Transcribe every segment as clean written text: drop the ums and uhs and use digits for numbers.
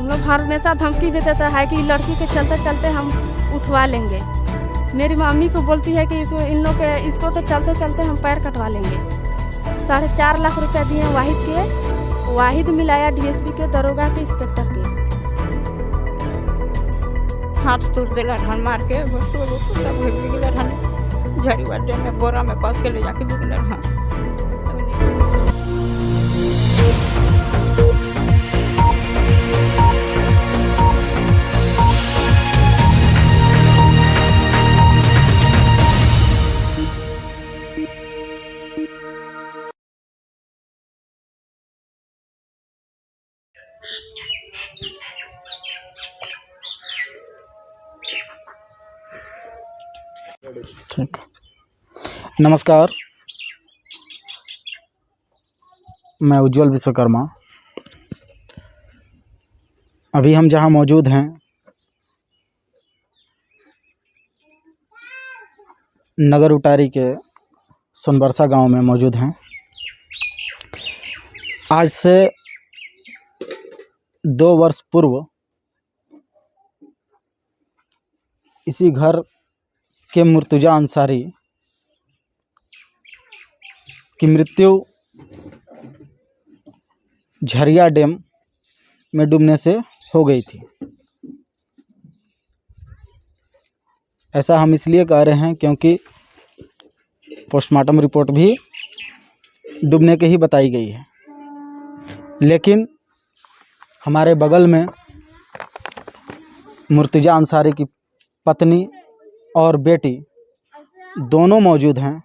लोग हमेशा धमकी भी देता है कि लड़की के चलते चलते हम उठवा लेंगे। मेरी मम्मी को बोलती है कि इसको तो चलते चलते हम पैर कटवा लेंगे। 4.5 लाख रुपया दिए वाहिद के, वाहिद मिलाया डीएसपी के, दरोगा के, इंस्पेक्टर के। हाथ तोड़ दिला हन मार के सब बिगला हन झड़ी बाटे में बोरा में कस के ले जाके बिगला हन। ठीक। नमस्कार, मैं उज्जवल विश्वकर्मा। अभी हम जहां मौजूद हैं नगर उटारी के सोनबरसा गांव में मौजूद हैं। आज से 2 वर्ष पूर्व इसी घर के मुर्तुजा अंसारी की मृत्यु झरिया डैम में डूबने से हो गई थी। ऐसा हम इसलिए कह रहे हैं क्योंकि पोस्टमार्टम रिपोर्ट भी डूबने के ही बताई गई है। लेकिन हमारे बगल में मुर्तुजा अंसारी की पत्नी और बेटी दोनों मौजूद हैं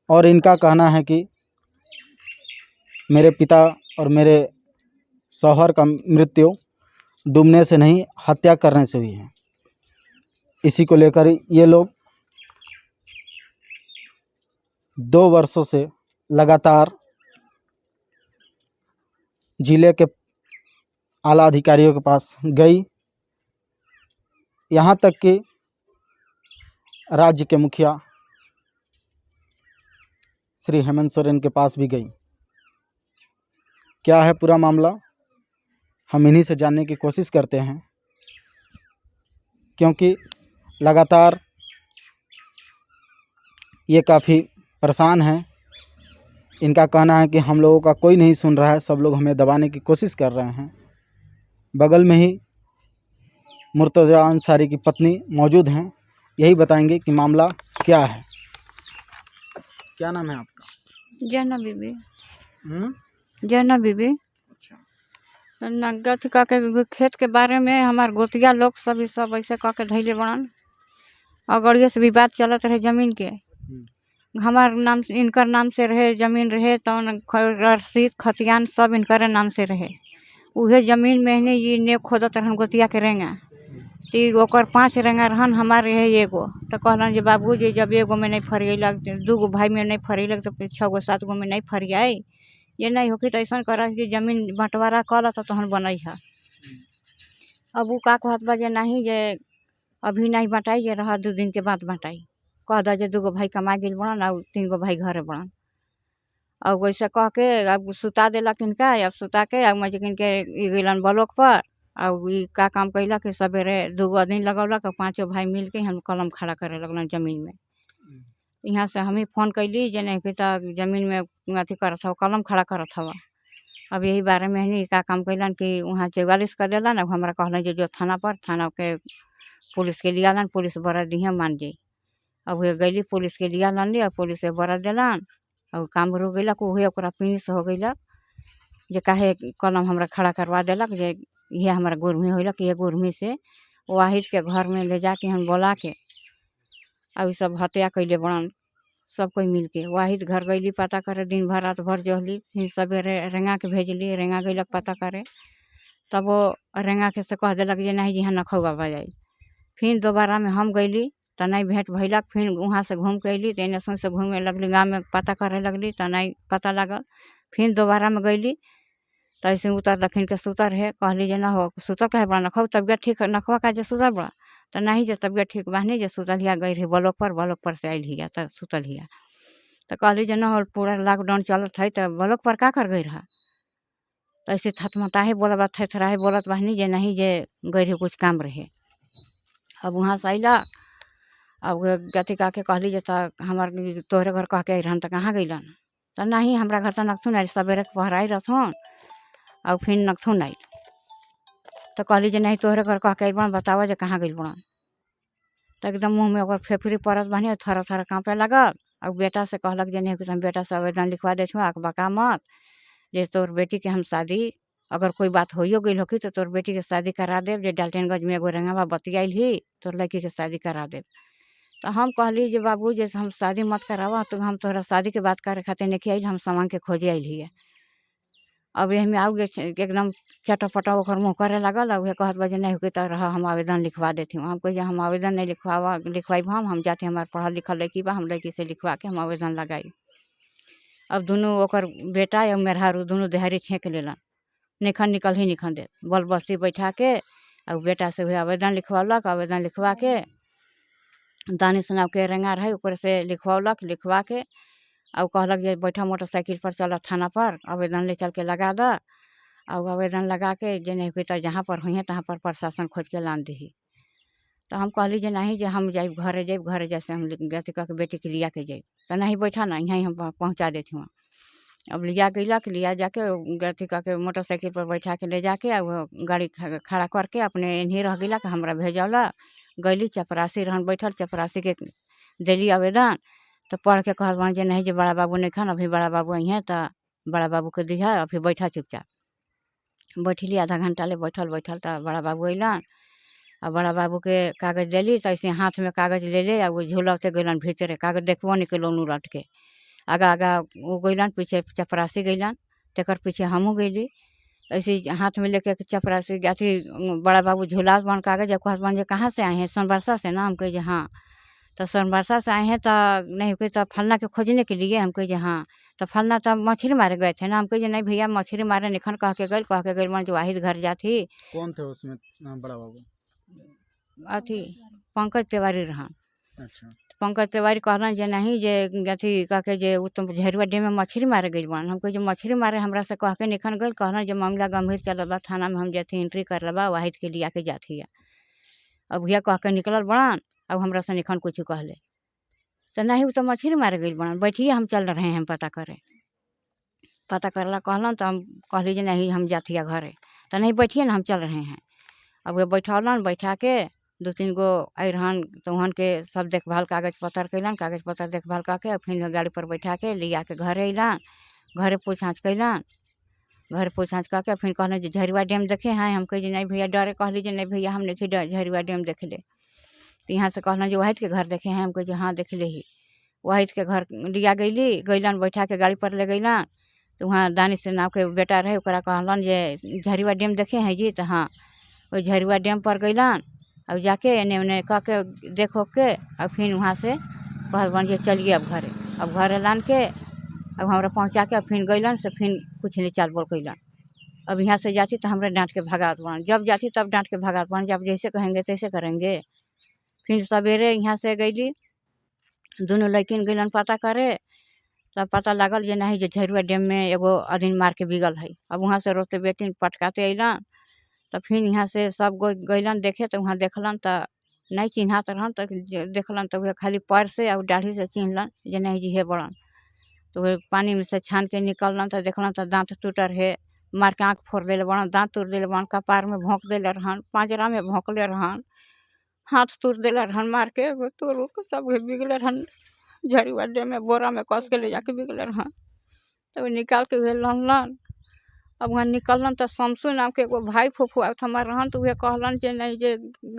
और इनका कहना है कि मेरे पिता और मेरे शौहर का मृत्यु डूबने से नहीं, हत्या करने से हुई है। इसी को लेकर ये लोग 2 वर्षों से लगातार जिले के आला अधिकारियों के पास गई, यहाँ तक कि राज्य के मुखिया श्री हेमंत सोरेन के पास भी गई। क्या है पूरा मामला, हम इन्हीं से जानने की कोशिश करते हैं, क्योंकि लगातार ये काफ़ी परेशान हैं। इनका कहना है कि हम लोगों का कोई नहीं सुन रहा है, सब लोग हमें दबाने की कोशिश कर रहे हैं। बगल में ही मुर्तुजा अंसारी की पत्नी मौजूद हैं, यही बताएंगे कि मामला क्या है। क्या नाम है आपका? जैना बीबी। जैना बीबी। अच्छा। तो नगद का के खेत के बारे में हमार गोतिया लोग सब ऐसे कह के धैले बड़न। अगड़िए से विवाद चलत रहे जमीन के। हमार नाम से, इनकर नाम से रहे जमीन रहे, तो रसीद खतियान सब इनकर नाम से रहे। उहे जमीन में ने ये ने खोदत रहन गोतिया के रेंगा। ती ओकर 5 रेंगा रहन, हमार रहे एगो। तो कहलन जे बाबूजी जब एगो में नहीं फरियलक, 2 भाई में नहीं फरियलक, तो 6 गो 7 गो में नहीं फरियाई। ये नहीं होगी तो ऐसा कर कि जमीन बंटवारा कर तो तहन बनई है। अब वो का कहत बा जे नहीं, जे अभी नहीं बटाई, जे रहा 2 दिन के बाद बटाई। कह दा जे 2 गो भाई कमा गए बड़न और 3 गो भाई घरे बड़न। अब वैसे कह के अब सुता देलक इनका। अब सुता के अब मैं इनके गलन ब्लॉक पर। और ये का काम कैला कि सवेरे 2 गो दिन लगौलक और 5 भाई मिल के हम कलम खड़ा करे लगलन जमीन में। यहाँ से हम ही फोन कैली जे नहीं कि जमीन में अथी करत हो, कलम खड़ा करत हवा। अब यही बारे में ही का काम कैलन कि वहाँ 44 कर दिलन। अब हमारा कहलन जे जो थाना पर, थाना के पुलिस के लिया लन, पुलिस बरा दिहे मान जाई। अब वह गईली पुलिस के लिया लन, और पुलिस से बरा दिलन और काम रुक गईलक। वही ओकरा फिनिश हो गईलक जे काहे कलम हमरा खड़ा करवा दिलक, जे ये हमारा गुरमी होलक। ये गुरमी से वाहिद के घर में ले जाके हम बोला के अब सब हत्या कैले बड़न सब कोई मिल के। वाहिद घर गईली पता करे, दिन भर रात भर जोहली। फिर सवेरे रेंगा के भेजली, रेंगा गईलक पता करे। तब वो रेंगा के से कह दिलक जे नहीं जी यहाँ नखौआ बजाई। फिर दोबारा में हम गईली तो नहीं भेंट भैलक। फिर वहाँ से घूम के अली तो एने से घूमे लगली, गाँव में पता करे लगली तो नहीं पता लगल। फिर दोबारा में गईली तो ऐसे उतर दखिन के सुतर है। कहली जे ना हो सुतर कहे बड़ा, नखौ तबियत ठीक नखवा का जे सुतर बड़ा। तो नहीं जे तबियत ठीक बा नहीं, जे सुतल हिया गई रही ब्लॉक पर से आयल हिया तो सुतल हिया। तो कहली जे ना हो पूरा लॉकडाउन चलत है तो ब्लॉक पर का कर गई रहा। तो ऐसे थतमताहे बोलत बा थरथराहे बोलत बहनी जे नहीं जे गई रहे कुछ काम रहे। अब वहाँ से अइला अब गति का के कहली जे हमार तोहरे घर कह के अइरहन तो कहाँ गइलन तो नहीं हमरा घर तो नखथुन आई सवेरे के पहराई रहथुन और फिर नखथुन आई तो कहली जे नहीं तोहरे घर कह के अइल बड़न बतावा जे कहाँ गइल बड़न। तो एकदम मुँह में ओकर फेफड़ी पड़त बहनी थर थर काँपे लगल। और बेटा से कहलक जे नहीं हम बेटा से आवेदन लिखवा देथुँ अकबका मत जे तोर बेटी के हम शादी अगर कोई बात होइयो गई होगी तो तोर बेटी के शादी करा देव जे डाल्टनगंज में एगो रंगवा बतियाइल ही तोर लड़की के शादी करा देव। तो हम कहली जे बाबू जैसे हम शादी मत करावा तो हम तोहरा शादी के बात करे खातिर नहीं आइल हम सामान के खोजे आइल ही। अब यही में आउ एकदम चटपटा ओकर मुँह करे लगल और कहत बजे नहीं हुई तो रहा हम आवेदन लिखवा देती हूँ। हम कहे हम आवेदन नहीं लिखवाई हम जाते हमारे पढ़ल लिखल लड़की बा हम लड़की से लिखवा के हम आवेदन लगाई। अब दोनों ओकर बेटा या मेहरारू दोनों देहारी छेक लेलन निखन निकल ही निखन दे बल बस्ती बैठा के और बेटा से हुए आवेदन लिखवालक आवेदन लिखवा के दानिश नाव के रंगा रहे ऊपर से लिखवालक लिखवा के और कहलक जे बैठा मोटरसाइकिल पर चल थाना पर आवेदन ले चल के लगा द और आवेदन लगा के जे नहीं हुई तो जहाँ पर हुई तहाँ पर प्रशासन खोज के लान दी। तो हम कहली जे नहीं जे हम जाइब घरे जैसे हम गति कह के बेटी के लिया के जाइब तो नहीं बैठा ना यहीं हम पहुँचा देती हूँ। अब लिया गइलक लिया जाके गति कह के मोटरसाइकिल पर बैठा के ले जाके और गाड़ी खड़ा करके अपने इन्हीं रह गइला कि हमरा भेजौला गइली चपरासी रहन बैठल चपरासी के दिली आवेदन तो पढ़ के कहल बन जे नहीं जे बड़ा बाबू नहीं खान अभी बड़ा बाबू आई हैं तो बड़ा बाबू के दिहा अभी बैठा चुपचाप बैठली आधा घंटा ले बैठल तो बड़ा बाबू अइलन और बड़ा बाबू के कागज दिली तो ऐसे हाथ में कागज ले और वो झूलते गइलन भीतरे कागज देखबो नहीं कइलन उलट के आगा आगा वो गइलन पीछे चपरासी गइलन तकर पीछे हमहूँ गइली ऐसे हाथ में लेके चपरासी अथी बड़ा बाबू झूला बन कागज जब कहत बन जे कहाँ से आए हैं सोनबरसा से ना हम कहे हाँ तो सोनबरसा से आए हैं तो नहीं कोई तो फलना के खोजने के लिए हम कहे हाँ तो फलना तो मछली मारे गए थे ना हम कहे नहीं भैया मछली मारे निखन कह के गए मन जो वाहिद घर जाती। कौन थे उसमें बड़ा बाबू? अथी पंकज तिवारी रहन। अच्छा पंकज तिवारी कहलन जे नहीं जे अथी कह के जे तुम झरुआ डैम में मछली मारे गई बन हम कहे जो मछली मारे हमरा से कह के निखन गई कहलन जो मामला गंभीर चलल बा थाना में हम जाती एंट्री कर लबा वाहिद के लिया के जाती है। अब भैया कह के निकलल बड़न अब हमरा से निखन कुछ कहले तो नहीं वो तो मछली मारे गई बड़न बैठिए हम चल रहे हैं पता करे पता करला कहलन तो हम कहली जे नहीं हम जाती घरे तो नहीं बैठिए ना हम चल रहे हैं। अब वे बैठौलन बैठा के 2-3 गो अरहन तो वहन के सब देखभाल कागज पत्र कैलन कागज पत्र देखभाल करके फिर गाड़ी पर बैठा के लिया के घरे अइलन घरे पूछाछ कैलन घर पूछाछ करके फिर कहलन जे झरुआ डैम देखे हैं हम कहे नहीं भैया डरे कहली जे नहीं भैया हम नहीं झरुआ डैम देख ले तो यहाँ से कहलन जो वाहिद के घर देखे हैं हम कहे हाँ देख ले ही वाहिद के घर लिया गइलन बैठा के गाड़ी पर ले गइलन तो वहाँ दानिश से नाव के बेटा रहे ओकरा कहलन जे झरुआ डैम देखे हैं जी तो हाँ वो झरुआ डैम पर गइलन अब जाके एने ओने कह के देखो के और फिर वहाँ से कहल बन जे चलिए अब घरे लान के अब हमरा पहुँचा के फिर गइलन से फिर कुछ नहीं चाल बोल कैलन। अब यहाँ से जाती तो हमरा डांट के भगात बन जब जाती तब डांट के भगात बन जब जैसे कहेंगे तैसे करेंगे। फिर सवेरे यहाँ से गइली दोनों लड़किन गइलन पता करे तब पता लागल जे नहीं जे झरुआ डैम में एगो आदमी मार के बिगल है। अब वहाँ से रोते बेटी पटकाते अइलन तो फिर यहाँ से सब गइलन देखे तो वहाँ देखलन तो नहीं चिन्हात रहन तो देखलन तो वह खाली पैर से और दाढ़ी से चिन्हलन जे नहीं जी हे बड़न तो वह पानी में से छान के निकलन तो देखलन तो दांत टूटर है मार के आँख फोड़ दिले बड़न दांत तोड़ दिले बड़न कपार में भोंक दिले रहन पांजरा में भोंकले रहन हाथ तोड़ दिले रहन मार के तोड़ सब बिगले रहन झरुआ डैम में बोरा में कस के ले जाके बिगले रहन तो निकाल के वह लनलन। अब वहाँ निकलन तो शमसू नाम के एगो भाई फूफू हमार रहन तो वह कहलन जे नहीं जे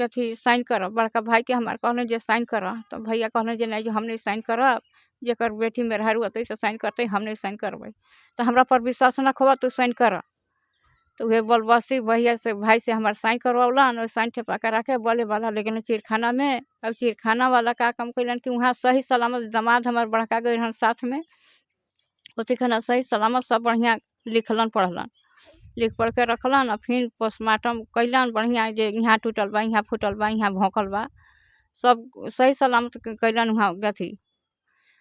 अथी साइन कर बड़का भाई के हमार कहलन जे साइन कर तो भैया कहलन जे नहीं जो हम नहीं साइन करब जेकर बेटी में मेहरारू अतै से साइन करते हम नहीं साइन करबै तो हमरा पर विश्वास न खोबा तू साइन कर तो वह बलबस्ती भैया से भाई से हमार साइन करवलन और साइन ठेपा करा के बोले वाला लेकिन चिड़खाना में अब चिड़खाना वाला का काम कैलन कि वहाँ सही सलामत दामाद हमार बड़का गए रहन साथ में ओती खाना सही सलामत सब बढ़िया लिखलन पढ़लन लिख पढ़ के रखलन और फिर पोस्टमार्टम कैलन बढ़िया जे यहाँ टूटल बा यहाँ फूटल बा यहाँ भोंकल बा सब सही सलामत कैलन वहाँ गथी।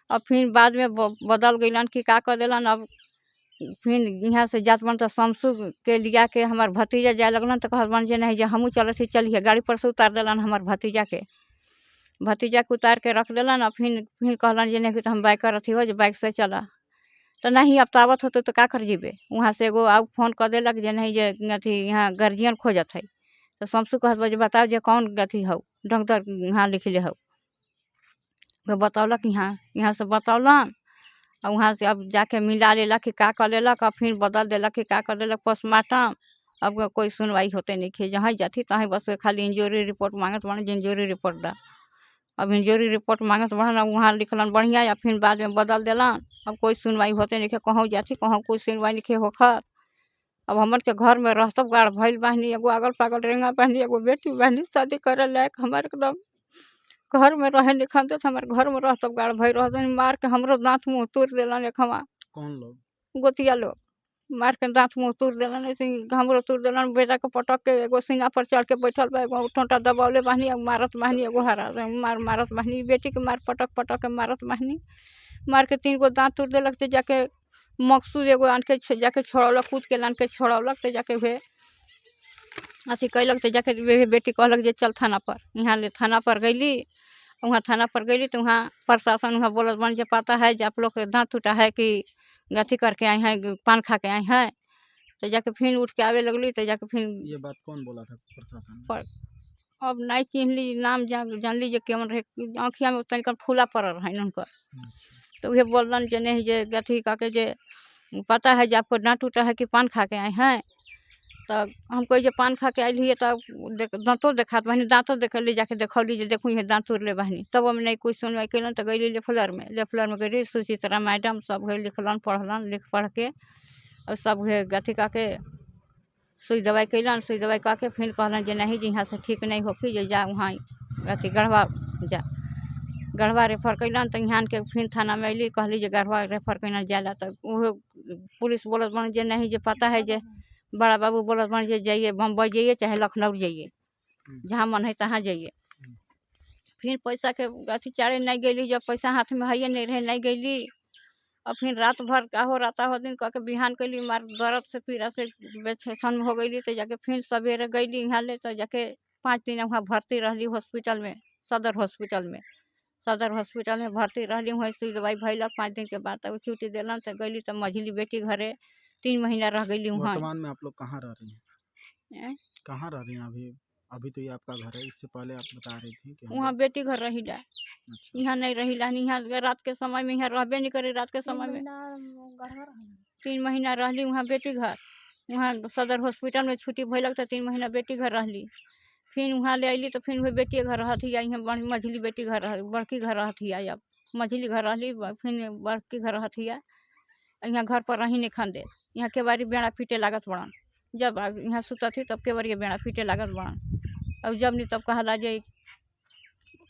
अब फिर बाद में बदल गइलन कि का कर देलन अब फिर यहाँ से जात बन तो शमसू के लिया के हमार भतीजा जाए लगलन तो कहत बन जे नहीं जे हमहूँ चलत ही चलिए गाड़ी पर से उतार दिलन हमार भतीजा के उतार के रख दिलन और फिर कहलन जे नहीं कि तो हम बाइक अथी हो जे बाइक से चला तो नहीं अब तावत होते तो का कर जीबे वहाँ से एगो आउ फोन कर देलक जे नहीं जे अथी यहाँ गार्जियन खोजत है तो शमसू कहत बा जे बताओ जे कौन अथी हो डॉक्टर यहाँ लिखले हो वो बतौलक यहाँ से बतौलन और वहाँ से अब जाके मिला लेलक कि का कर लेलक और फिर बदल देलक कि का कर देलक पोस्टमार्टम। अब कोई सुनवाई होते नहीं खे जहाँ जाती तहाँ बस खाली इंजरी रिपोर्ट मांगत बन इंजरी रिपोर्ट दा अब इंजरी रिपोर्ट मांगत बढ़न अब वहाँ लिखलन बढ़िया या फिर बाद में बदल दिलन अब कोई सुनवाई होते नहीं खे कहूँ जाती कहूँ कोई सुनवाई नहीं खे होखत। अब हमन के घर में रहतब गाड़ भइल बहनी एगो अगल पागल रेंगा बहनी एगो बेटी बहनी शादी करे लायक हमारे एकदम घर में रहे निखन तो हमारे घर में रहतब गाड़ भई रहत मार के हमरो दांत मुँह तोड़ दिलन एक हमा कौन लोग गोतिया लोग मार के दांत मुँह तोड़ दिलन ऐसे हमरो तोड़ दिलन बेटा के पटक के एगो सिंगा पर चढ़ के बैठल बा एगो ठोंटा दबौले बहनी मारत बहनी एगो हरा मारत बहनी बेटी के मार पटक पटक के मारत बहनी मार के 3 गो दांत तोड़ देलक तो जाके मकसूद एगो आन के जाके छोड़ौलक कूद के लान के छोड़ौलक तो जाके हुए अथी कैलक तो जाके बेटी कहलक जे चल थाना पर यहाँ ले थाना पर गईली वहाँ थाना पर गईली तो वहाँ प्रशासन वहाँ बोलत बन जे पता है जो आप लोग के दांत टूटा है कि गथी करके आए हैं पान खा के आए हैं तो जाके फिर उठ के आवे लगली तो जाके फिर ये बात कौन बोला था प्रशासन पर अब नहीं चिन्हली नाम जान ली जे केमन रहे आँखिया में तनिक फूला पड़ रहे उनकर तो वह बोलन जे नहीं जे गथी करके जे पता है जो आपको दांत टूटा है कि पान खा के आए हैं तो हम कही जे पान खा के आयल हिए तब दांतों देखात बहनी दांतों देख ले जाके देखौली जे देखू ये दांत तोड़ ले बहनी तब हम नहीं कुछ सुनवाई कैलन तो गई लेफ्लर में गई सुचित्रा मैडम सब है लिखलन पढ़लन लिख पढ़ के और सब है गथी का के सुई दवाई कैलन सुई दवाई का के फिर कहलन जे नहीं जी यहाँ से ठीक नहीं होखी जे जा वहाँ अथी गढ़वा रेफर कैलन तो यहाँ के फिर थाना में अली कहली जे गढ़वा रेफर कैलन जाला तो वो पुलिस बोलत बन जे नहीं जे पता है जे बड़ा बाबू बोलत बन जे जाइए बम्बई जाइए चाहे लखनऊ जाइए जहाँ मन है तहाँ जाइए फिर पैसा के अथी चारे नहीं गईली जब पैसा हाथ में है नहीं रहे नहीं गईली और फिर रात भर हो दिन कह के बिहान कैली मार दर्द से पीड़ा से बेचैन हो गईली तो जाके फिर सवेरे गईली यहाँ ले तो जाके 5 दिन वहाँ भर्ती रहली हॉस्पिटल में सदर हॉस्पिटल में भर्ती रहली वहीं सुई दवाई भैलक 5 दिन के बाद तक छुट्टी दिलन तो गईली तो मझली बेटी घरे 3 महीना रह गई वहाँ। वर्तमान में आप लोग कहाँ रह रही हैं कहाँ रह रही हैं अभी तो ये आपका घर है इससे पहले आप बता रही थी कि वहाँ बेटी घर रही ला यहाँ नहीं रही ला यहाँ रात के समय में यहाँ रहबे नहीं करे रात के समय में 3 महीना रहली वहाँ बेटी घर वहाँ सदर हॉस्पिटल में छुट्टी भैलक तो 3 महीना बेटी घर रहली फिर वहाँ ले अली तो फिर वही बेटी घर रहती है यहाँ मझली बेटी घर बड़की घर रहती है अब मझली घर रहली फिर बड़की घर रहती है यहाँ घर पर रही नहीं खन दे यहाँ के बारी बेड़ा पीटे लागत बड़न जब यहाँ सुतत थी तब के बारी बेड़ा पीटे लागत बड़न और जब नहीं तब कहला जे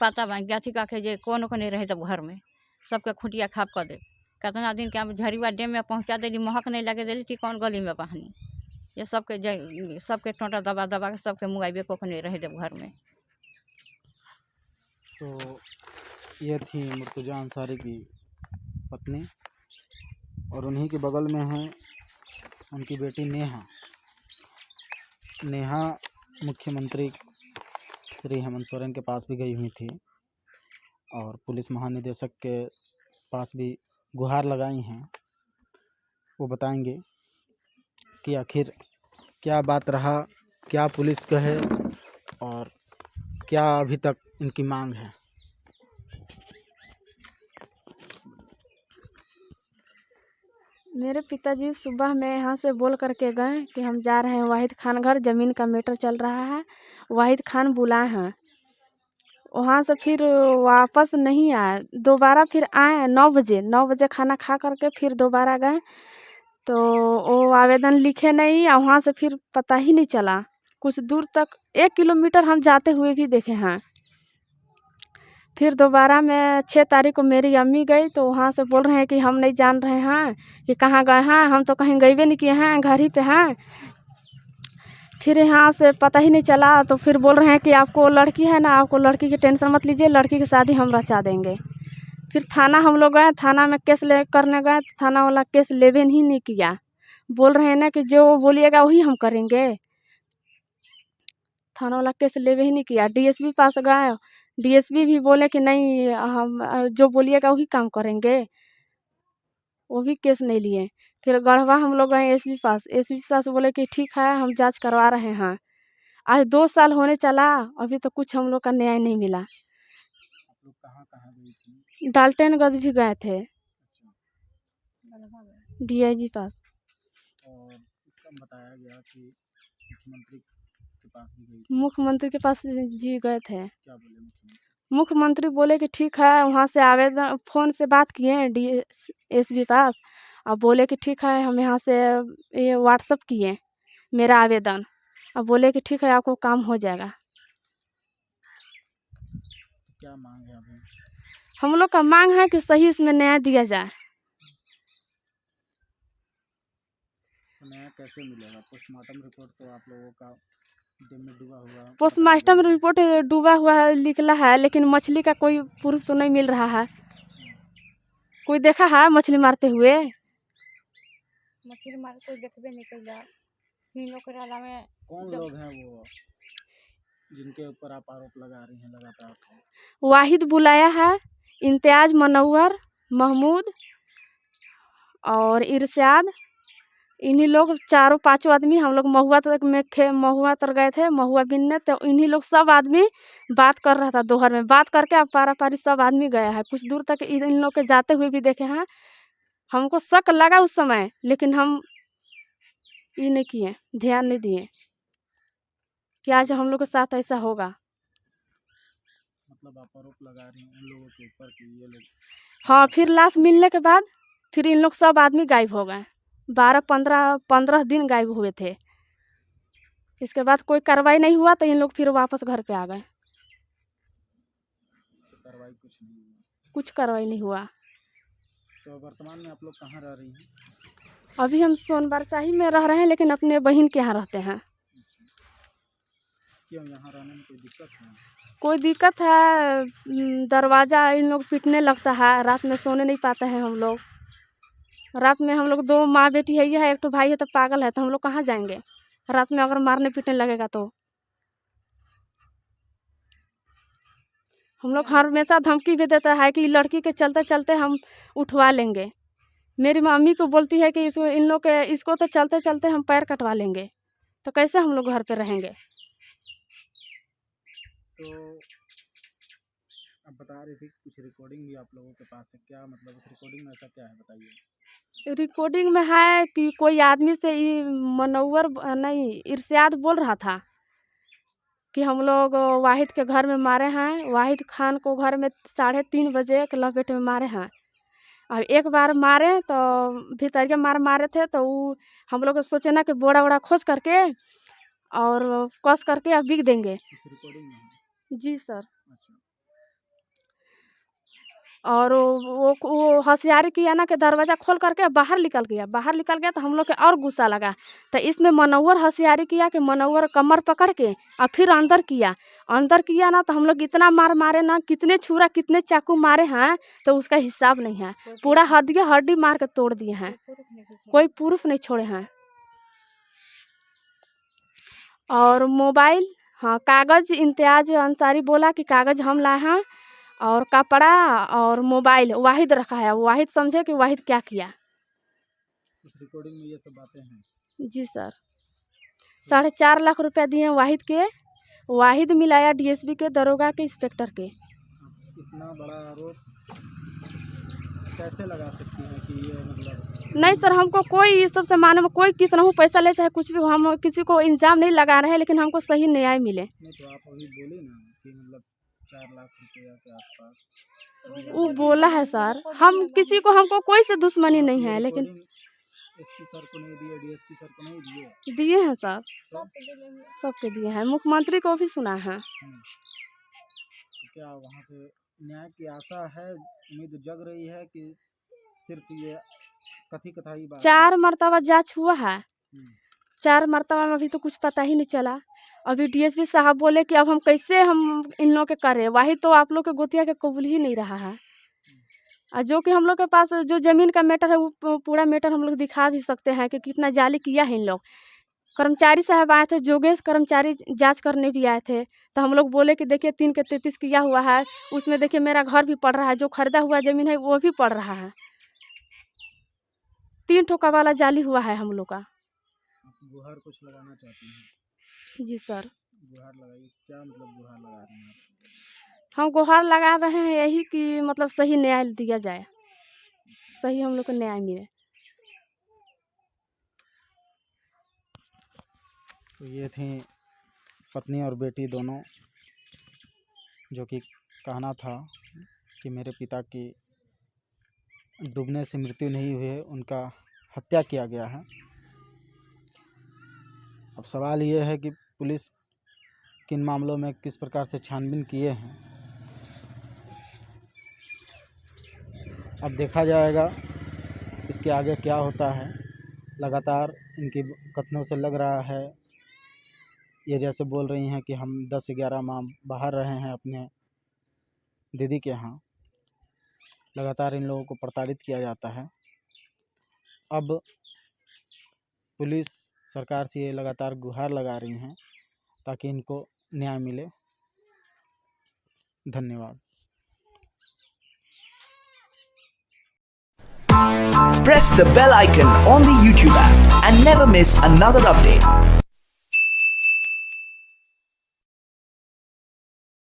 पता बन गाथी का के जे कोनो को नहीं रहे तब घर में सबके खुटिया खाप कर दे कितना दिन के झरिया डैम में पहुँचा देली महक नहीं लगे देली थी कौन गली में बहनी ये सबके टोटा दबा दबा के सबके मुआइबे को नहीं रहे जब घर में। तो ये थी मुर्तजा अंसारी की पत्नी और उन्हीं के बगल में है उनकी बेटी नेहा मुख्यमंत्री श्री हेमंत सोरेन के पास भी गई हुई थी और पुलिस महानिदेशक के पास भी गुहार लगाई हैं। वो बताएंगे कि आखिर क्या बात रहा क्या पुलिस कहे और क्या अभी तक इनकी मांग है। मेरे पिताजी सुबह में यहाँ से बोल करके गए कि हम जा रहे हैं वाहिद खान घर, ज़मीन का मैटर चल रहा है। वाहिद खान बुलाए हैं, वहाँ से फिर वापस नहीं आए। दोबारा फिर आए 9 बजे खाना खा करके फिर दोबारा गए तो वो आवेदन लिखे नहीं और वहाँ से फिर पता ही नहीं चला। कुछ दूर तक 1 किलोमीटर हम जाते हुए भी देखे हैं। फिर दोबारा मैं 6 तारीख को मेरी अम्मी गई तो वहाँ से बोल रहे हैं कि हम नहीं जान रहे हैं कि कहाँ गए हैं, हम तो कहीं गए भी नहीं किए हैं, घर ही पे हैं। फिर यहाँ से पता ही नहीं चला तो फिर बोल रहे हैं कि आपको लड़की है ना, आपको लड़की की टेंशन मत लीजिए, लड़की की शादी हम रचा देंगे। फिर थाना हम लोग गए, थाना में केस ले करने गए तो थाना वाला केस लेवे ही नहीं किया। बोल रहे हैं ना कि जो बोलिएगा वही हम करेंगे। थाना वाला केस लेवे ही नहीं किया। डीएसपी पास गए, डीएसपी भी बोले कि नहीं हम जो बोलिएगा वही काम करेंगे, वो भी केस नहीं लिए। फिर गढ़वा हम लोग गए एसपी पास, एसपी पास बोले कि ठीक है हम जांच करवा रहे हैं। आज 2 साल होने चला, अभी तो कुछ हम लोग का न्याय नहीं मिला। आप लोग कहाँ गई थी? डाल्टनगंज भी गए थे डीआईजी पास। और उसका बताया गया कि मुख्यमंत्री के पास भी गई थी। मुख्यमंत्री के पास जी गए थे। क्या बोले मुख्यमंत्री? मुख्यमंत्री बोले कि ठीक है, वहाँ से आवेदन फ़ोन से बात किए डी एसपी पास और बोले कि ठीक है हम यहाँ से ये व्हाट्सअप किए मेरा आवेदन और बोले कि ठीक है आपको काम हो जाएगा। क्या मांग है अभी? हम लोग का मांग है कि सही इसमें न्याय दिया जाए। तो न्याय कैसे मिलेगा? पोस्टमार्टम रिपोर्ट तो आप लोगों का डैम में डूबा हुआ। पोस्टमार्टम रिपोर्ट डूबा हुआ है निकला है, लेकिन मछली का कोई प्रूफ तो नहीं मिल रहा है। कोई देखा है मछली मारते हुए? मछली मार कोई देखबे नहीं कैला। इन लोग के राला में कौन लोग हैं वो जिनके ऊपर आप आरोप लगा रही हैं लगातार? वाहिद बुलाया है, इम्तियाज, मनव्वर, महमूद और इरशाद, इन्हीं लोग 4-5 आदमी हम लोग महुआ तक में महुआ तर गए थे महुआ बिनने, तो इन्हीं लोग सब आदमी बात कर रहा था दोहर में। बात करके अब पारा पारी सब आदमी गया है। कुछ दूर तक इन लोग के जाते हुए भी देखे हैं। हमको शक लगा उस समय, लेकिन हम ये नहीं किए, ध्यान नहीं दिए कि आज हम लोग के साथ ऐसा होगा। मतलब आप आरोप लगा रही हैं उन लोगों के ऊपर कि ये लोग? हाँ, फिर लाश मिलने के बाद फिर इन लोग सब आदमी गायब हो गए। 12-15 दिन गायब हुए थे। इसके बाद कोई कार्रवाई नहीं हुआ तो इन लोग फिर वापस घर पे आ गए। कार्रवाई कुछ नहीं हुआ? कुछ कार्रवाई नहीं हुआ। तो वर्तमान में आप लोग कहाँ रह रही हैं? अभी हम सोनबरसाही में रह रहे हैं, लेकिन अपने बहन के यहाँ रहते हैं। क्यों यहाँ रहने में कोई दिक्कत है? कोई दिक्कत है, दरवाज़ा इन लोग पीटने लगता है, रात में सोने नहीं पाते हैं हम लोग। रात में हम लोग 2 माँ बेटी है, ये है, एक तो भाई है तो पागल है, तो हम लोग कहाँ जाएंगे रात में अगर मारने पीटने लगेगा तो। हम लोग हमेशा धमकी भी देता है कि लड़की के चलते चलते हम उठवा लेंगे। मेरी मम्मी को बोलती है कि इसको इन लोग के इसको तो चलते चलते हम पैर कटवा लेंगे, तो कैसे हम लोग घर पे रहेंगे। तो आप बता रही थी कुछ रिकॉर्डिंग भी आप लोगों के पास है, क्या मतलब उस रिकॉर्डिंग में ऐसा क्या है बताइए? रिकॉर्डिंग में है कि कोई आदमी से ये मनव्वर नहीं इरशाद बोल रहा था कि हम लोग वाहिद के घर में मारे हैं, वाहिद खान को घर में 3:30 बजे के लपेट में मारे हैं। और एक बार मारे तो भीतरिया मारे थे, तो वो हम लोग सोचे ना कि बोरा वोरा खोज करके और कस करके अब बिक देंगे। इस रिकॉर्डिंग में है? जी सर। अच्छा। और वो होशियारी किया ना कि दरवाज़ा खोल करके बाहर निकल गया तो हम लोग के और गुस्सा लगा। तो इसमें मनव्वर होशियारी किया कि मनव्वर कमर पकड़ के और फिर अंदर किया ना, तो हम लोग इतना मारे ना, कितने छुरा कितने चाकू मारे हैं तो उसका हिसाब नहीं है। पूरा हड्डी मार के तोड़ दिए हैं, कोई प्रूफ नहीं छोड़े हैं। और मोबाइल, हाँ, कागज़ इम्तियाज अंसारी बोला कि कागज़ हम लाए हैं और कपड़ा और मोबाइल वाहिद रखा है। वाहिद समझे कि वाहिद क्या किया। उस रिकॉर्डिंग में ये सब बातें हैं? जी सर। 4.5 लाख रुपया दिए वाहिद के। वाहिद मिलाया डीएसपी के, दरोगा के, इंस्पेक्टर के। इतना बड़ा आरोप कैसे लगा सकती हैं कि ये मतलब? नहीं सर, हमको कोई इस सब से माने में कोई कितना हो पैसा ले चाहे कुछ भी हो, हम किसी को इल्ज़ाम नहीं लगा रहे हैं, लेकिन हमको सही न्याय मिले। नहीं तो आप अभी बोले ना कि मतलब 4 लाख रुपया के आसपास वो बोला है सर, हम किसी को, हमको कोई से दुश्मनी नहीं है, लेकिन एसपी सर को नहीं दिए, डीएसपी सर को नहीं दिए? दिए हैं सर, तो सबके दिए हैं, मुख्यमंत्री को भी सुना है। तो क्या वहाँ से न्याय की आशा है, उम्मीद जग रही है कि सिर्फ ये कथाई बात? 4 मरतबा जांच हुआ है, 4 मरतबा में अभी तो कुछ पता ही नहीं चला। अभी डीएसपी साहब बोले कि अब हम कैसे हम इन लोगों के करें। वाहिद तो आप लोग के गोतिया के कबूल ही नहीं रहा है। और जो कि हम लोग के पास जो ज़मीन का मैटर है वो पूरा मैटर हम लोग दिखा भी सकते हैं कि कितना जाली किया है इन लोग। कर्मचारी साहब आए थे, जोगेश कर्मचारी जांच करने भी आए थे, तो हम लोग बोले कि देखिए 3 के 33 किया हुआ है, उसमें देखिए मेरा घर भी पड़ रहा है, जो खरीदा हुआ ज़मीन है वो भी पड़ रहा है। 3 ठोका वाला जाली हुआ है हम लोग का। गुहार कुछ लगाना चाहती हैं? जी सर। गुहार लगाइए, क्या मतलब गुहार लगा रहे हैं आप? हम गुहार लगा रहे हैं यही कि मतलब सही न्याय दिया जाए, सही हम लोग को न्याय मिले। तो ये थी पत्नी और बेटी दोनों, जो कि कहना था कि मेरे पिता की डूबने से मृत्यु नहीं हुई है, उनका हत्या किया गया है। अब सवाल ये है कि पुलिस किन मामलों में किस प्रकार से छानबीन किए हैं, अब देखा जाएगा इसके आगे क्या होता है। लगातार इनकी कथनों से लग रहा है, ये जैसे बोल रही हैं कि हम 10-11 माह बाहर रहे हैं अपने दीदी के यहाँ। लगातार इन लोगों को प्रताड़ित किया जाता है। अब पुलिस सरकार से ये लगातार गुहार लगा रही हैं ताकि इनको न्याय मिले। धन्यवाद। Press the bell icon on the YouTube app and never miss another update.